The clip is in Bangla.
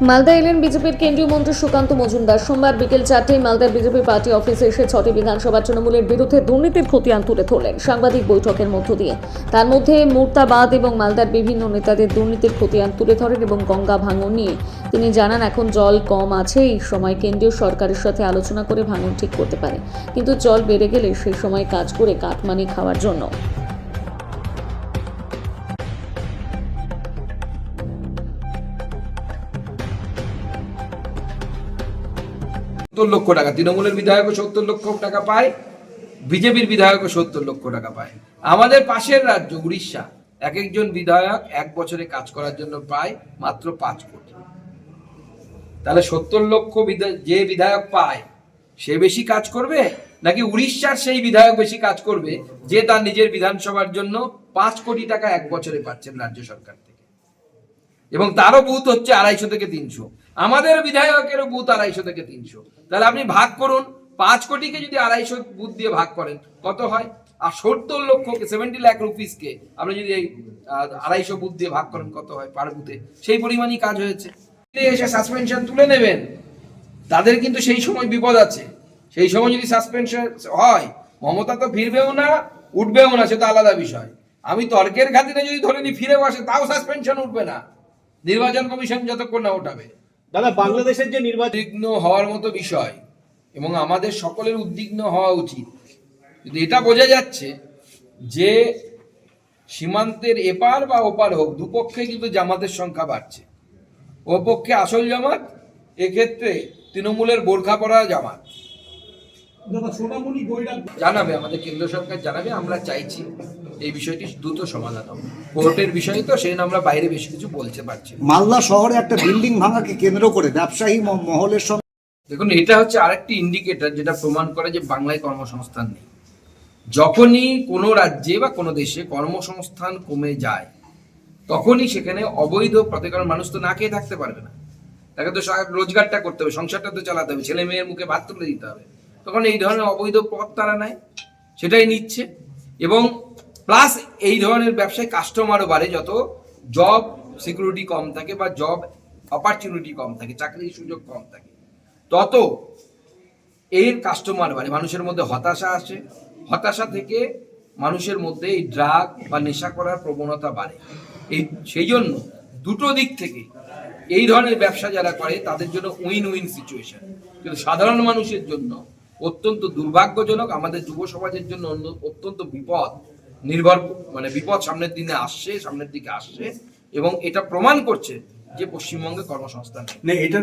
মালদা এলেন বিজেপির কেন্দ্রীয় মন্ত্রী সুকান্ত মজুমদার। সোমবার বিকেল 4টায় মালদার বিজেপি পার্টি অফিসে এসে 6টি বিধানসভা তৃণমূলের বিরুদ্ধে দুর্নীতির খতিয়ান তুলে ধরলেন সাংবাদিক বৈঠকের মধ্য দিয়ে। তার মধ্যে মুর্তাবাদ এবং মালদার বিভিন্ন নেতাদের দুর্নীতির খতিয়ান তুলে ধরেন এবং গঙ্গা ভাঙন নিয়ে তিনি জানান, এখন জল কম আছে, এই সময় কেন্দ্রীয় সরকারের সাথে আলোচনা করে ভাঙন ঠিক করতে পারে, কিন্তু জল বেড়ে গেলে সেই সময় কাজ করে কাটমানি খাওয়ার জন্য। 70 লক্ষ টাকা তৃণমূলের বিধায়কও 70 লক্ষ টাকা পায়, বিজেপির বিধায়কও 70 লক্ষ টাকা পায়। আমাদের পাশের রাজ্য উড়িষ্যা, এক একজন বিধায়ক এক বছরে কাজ করার জন্য পায় মাত্র 5 কোটি। তাহলে 70 লক্ষ যে বিধায়ক পায় সে বেশি কাজ করবে, নাকি উড়িষ্যার সেই বিধায়ক বেশি কাজ করবে যে তার নিজের বিধানসভার জন্য 5 কোটি টাকা এক বছরে পাচ্ছেন রাজ্য সরকার থেকে, এবং তারও বুথ হচ্ছে 250 থেকে 300। আমাদের বিধায়কেরও বুথ 250 থেকে 300। তাহলে আপনি ভাগ করুন, 5 কোটিকে যদি 250 বুথ দিয়ে ভাগ করেন কত হয়? আর 70 লক্ষকে 70 লাখ রুপিসকে আপনি যদি এই 250 বুথ দিয়ে ভাগ করেন কত হয় পার বুথে? সেই পরিমাণই কাজ হয়েছে। এসে সাসপেনশন তুলে নেবেন, তাদের কিন্তু সেই সময় বিপদ আছে। সেই সময় যদি সাসপেনশন হয়, মমতা তো ফিরবেও না, উঠবেও না, সেটা আলাদা বিষয়। আমি তর্কের খাতিরে যদি ধরে নি ফিরে বসে, তাও সাসপেনশন উঠবে না, নির্বাচন কমিশন যতক্ষণ না ওঠাবে। দাদা, বাংলাদেশের যে নির্বাচন উদ্বিগ্ন হওয়ার মতো বিষয়, এবং আমাদের সকলের উদ্বিগ্ন হওয়া উচিত। কিন্তু এটা বোঝা যাচ্ছে যে সীমান্তের এপার বা ওপার হোক, দুপক্ষে কিন্তু জামাতের সংখ্যা বাড়ছে। ও পক্ষে আসল জামাত, এক্ষেত্রে তৃণমূলের বোরখা পরা জামাত। জানাবে, আমাদের কেন্দ্র সরকার জানাবে। আমরা চাইছি এই বিষয়টি দ্রুত সমাধান হবে। কোর্টের বিষয় তো, সেই আমরা বাইরে বেশি কিছু বলতে পারছি না। মালদা শহরে একটা বিল্ডিং ভাঙাকে কেন্দ্র করে ব্যবসায়ী মহলের সঙ্গে, দেখুন, এটা হচ্ছে আরেকটি ইন্ডিকেটর যেটা প্রমাণ করে যে বাংলায় কর্মসংস্থান নেই। যখনই কোনো রাজ্যে বা কোনো দেশে কর্মসংস্থান কমে যায়, তখনই সেখানে অবৈধ প্রত্যেকের মানুষ তো না খেয়ে থাকতে পারবে না, তাকে তো রোজগারটা করতে হবে, সংসারটা তো চালাতে হবে, ছেলে মেয়ের মুখে ভাত তুলে দিতে হবে। তখন এই ধরনের অবৈধ পথ তারা নেয়, সেটাই নিচ্ছে। এবং প্লাস এই ধরনের ব্যবসায় কাস্টমারও বাড়ে, যত জব সিকিউরিটি কম থাকে বা জব অপরচুনিটি কম থাকে, চাকরির সুযোগ কম থাকে, তত এর কাস্টমার বাড়ে, মানুষের মধ্যে হতাশা আসে, হতাশা থেকে মানুষের মধ্যে এই ড্রাগ বা নেশা করার প্রবণতা বাড়ে। সেই জন্য দুটো দিক থেকে এই ধরনের ব্যবসা যারা করে তাদের জন্য উইন উইন সিচুয়েশন, কিন্তু সাধারণ মানুষের জন্য অত্যন্ত দুর্ভাগ্যজনক। আমাদের যুব সমাজের জন্য অত্যন্ত বিপদ বিপদ সামনের দিকে আসছে, এবং এটা প্রমাণ করছে যে পশ্চিমবঙ্গে কর্মসংস্থান নেই। এটা